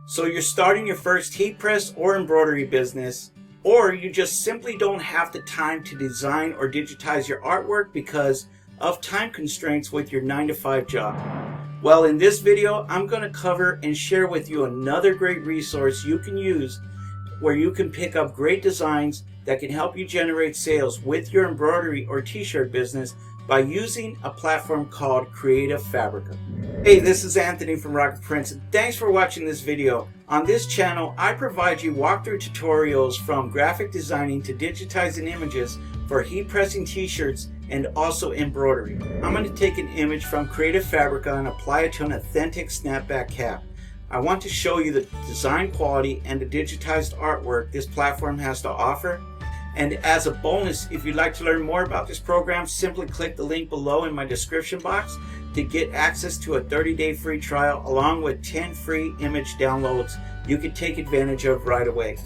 So you're starting your first heat press or embroidery business, or you just simply don't have the time to design or digitize your artwork because of time constraints with your 9-to-5 job. Well, in this video, I'm going to cover and share with you another great resource you can use where you can pick up great designs that can help you generate sales with your embroidery or t-shirt business by using a platform called Creative Fabrica. Hey, this is Anthony from Rocket Prints, and thanks for watching this video. On this channel, I provide you walkthrough tutorials from graphic designing to digitizing images for heat pressing t-shirts and also embroidery. I'm going to take an image from Creative Fabrica and apply it to an authentic snapback cap. I want to show you the design quality and the digitized artwork this platform has to offer. And as a bonus, if you'd like to learn more about this program, simply click the link below in my description box to get access to a 30-day free trial along with 10 free image downloads you can take advantage of right away.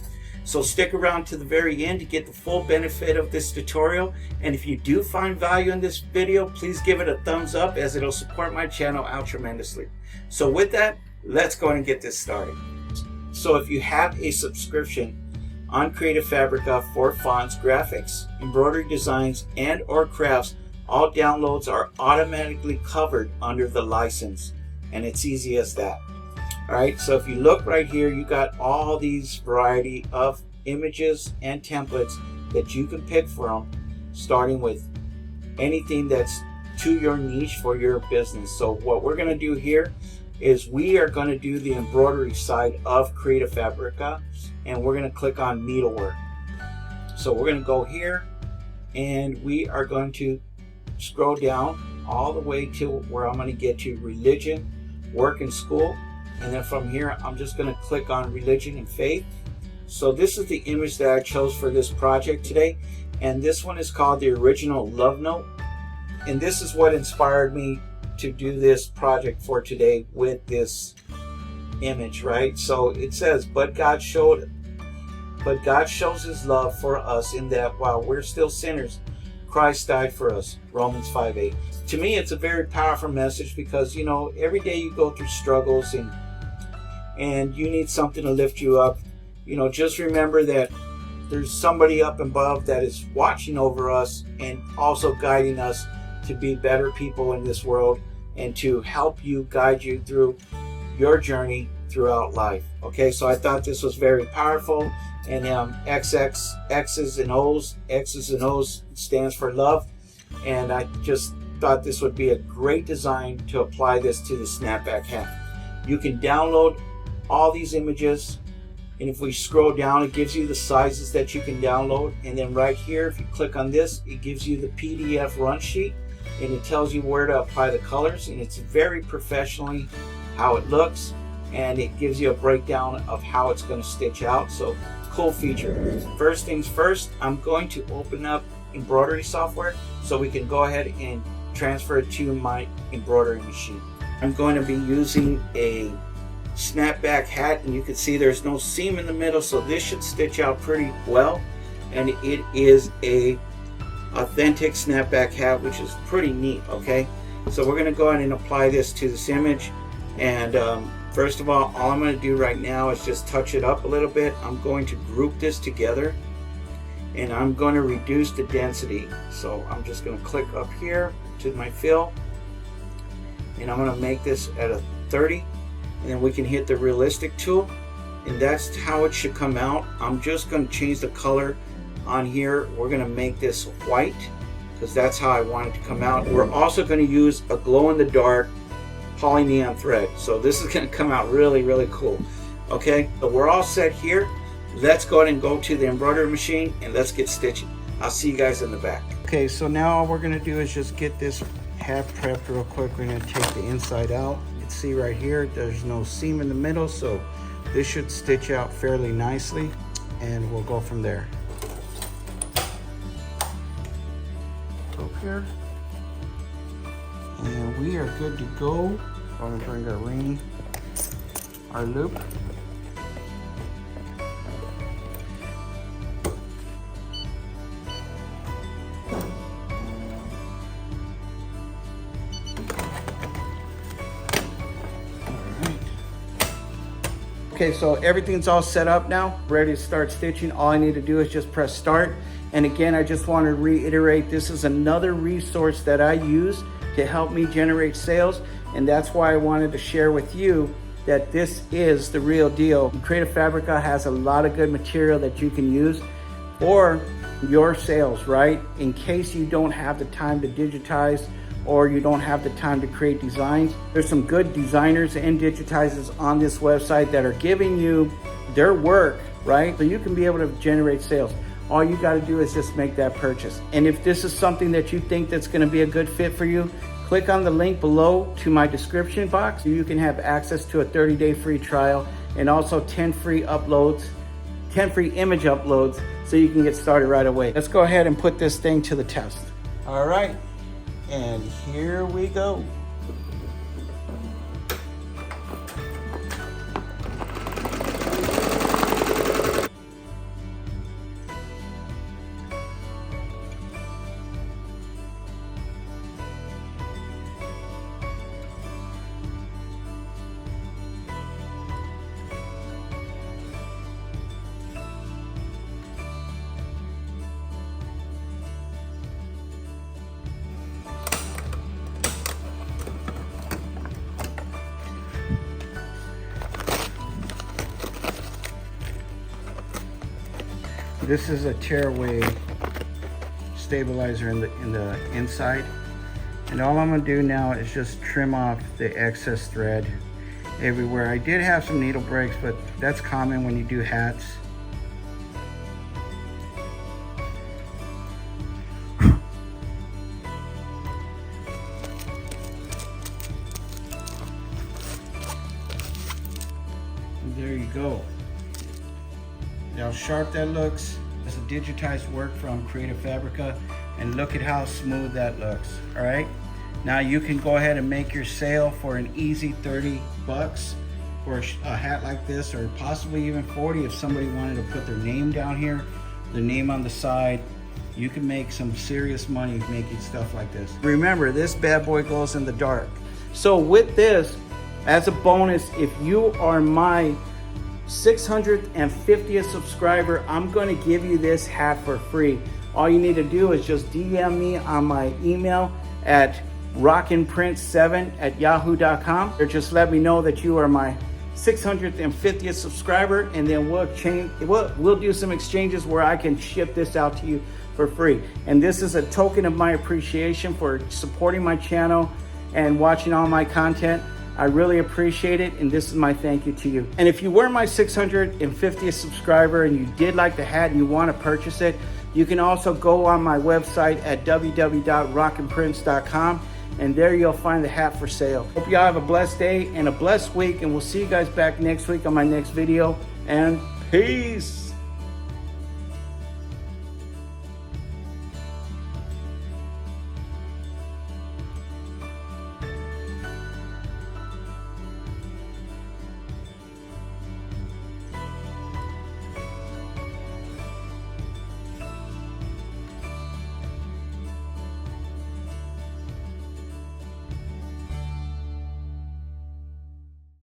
So stick around to the very end to get the full benefit of this tutorial. And if you do find value in this video, please give it a thumbs up as it'll support my channel out tremendously. So with that, let's go and get this started. So if you have a subscription on Creative Fabrica for fonts, graphics, embroidery designs, and or crafts, all downloads are automatically covered under the license, and it's easy as that. Alright, so if you look right here, you got all these variety of images and templates that you can pick from, starting with anything that's to your niche for your business. So what we're going to do here is we are going to do the embroidery side of Creative Fabrica, and we're going to click on needlework. So we're going to go here and we are going to scroll down all the way to where I'm going to get to religion, work, and school. And then from here, I'm just going to click on religion and faith. So this is the image that I chose for this project today. And this one is called the original love note. And this is what inspired me to do this project for today with this image, right? So it says, but God shows his love for us in that while we're still sinners, Christ died for us. Romans 5:8. To me, it's a very powerful message because, you know, every day you go through struggles and you need something to lift you up. You know, just remember that there's somebody up above that is watching over us and also guiding us to be better people in this world and to help you, guide you through your journey throughout life. Okay, so I thought this was very powerful. And X's and O's stands for love. And I just thought this would be a great design to apply this to the snapback hat. You can download all these images. And if we scroll down, it gives you the sizes that you can download. And then right here, if you click on this, it gives you the PDF run sheet. And it tells you where to apply the colors. And it's very professionally how it looks. And it gives you a breakdown of how it's going to stitch out. So cool feature. First things first, I'm going to open up embroidery software so we can go ahead and transfer it to my embroidery machine. I'm going to be using a snapback hat, and you can see there's no seam in the middle, so this should stitch out pretty well. And it is a authentic snapback hat, which is pretty neat. Okay, so we're going to go ahead and apply this to this image. And first of all I'm going to do right now is just touch it up a little bit. I'm going to group this together and I'm going to reduce the density. So I'm just going to click up here to my fill and I'm going to make this at a 30, and then we can hit the realistic tool, and that's how it should come out. I'm just going to change the color on here. We're going to make this white because that's how I want it to come out. We're also going to use a glow-in-the-dark poly neon thread, so this is going to come out really, really cool. Okay, so we're all set here. Let's go ahead and go to the embroidery machine and let's get stitching. I'll see you guys in the back. Okay, so now all we're going to do is just get this hat prepped real quick. We're going to take the inside out. You can see right here there's no seam in the middle, so this should stitch out fairly nicely, and we'll go from there. Up here. And we are good to go. I'm going to bring our ring, our loop. Okay, so everything's all set up now, ready to start stitching. All I need to do is just press start. And again, I just want to reiterate, this is another resource that I use to help me generate sales. And that's why I wanted to share with you that this is the real deal. Creative Fabrica has a lot of good material that you can use for your sales, right? In case you don't have the time to digitize or you don't have the time to create designs. There's some good designers and digitizers on this website that are giving you their work, right? So you can be able to generate sales. All you got to do is just make that purchase. And if this is something that you think that's going to be a good fit for you, click on the link below to my description box so you can have access to a 30-day free trial and also 10 free uploads, 10 free image uploads so you can get started right away. Let's go ahead and put this thing to the test. All right, and here we go. This is a tearaway stabilizer in the inside. And all I'm gonna do now is just trim off the excess thread everywhere. I did have some needle breaks, but that's common when you do hats. And there you go. How sharp that looks. It's a digitized work from Creative Fabrica, and look at how smooth that looks. All right, now you can go ahead and make your sale for an easy 30 bucks for a hat like this, or possibly even 40 if somebody wanted to put their name down here, their name on the side. You can make some serious money making stuff like this. Remember, this bad boy glows in the dark. So with this, as a bonus, if you are my 650th subscriber, I'm going to give you this hat for free. All you need to do is just DM me on my email at rockinprint7@yahoo.com, or just let me know that you are my 650th subscriber, and then we'll do some exchanges where I can ship this out to you for free. And this is a token of my appreciation for supporting my channel and watching all my content. I really appreciate it, and this is my thank you to you. And if you were my 650th subscriber and you did like the hat and you want to purchase it, you can also go on my website at www.rockinprints.com, and there you'll find the hat for sale. Hope y'all have a blessed day and a blessed week, and we'll see you guys back next week on my next video, and peace.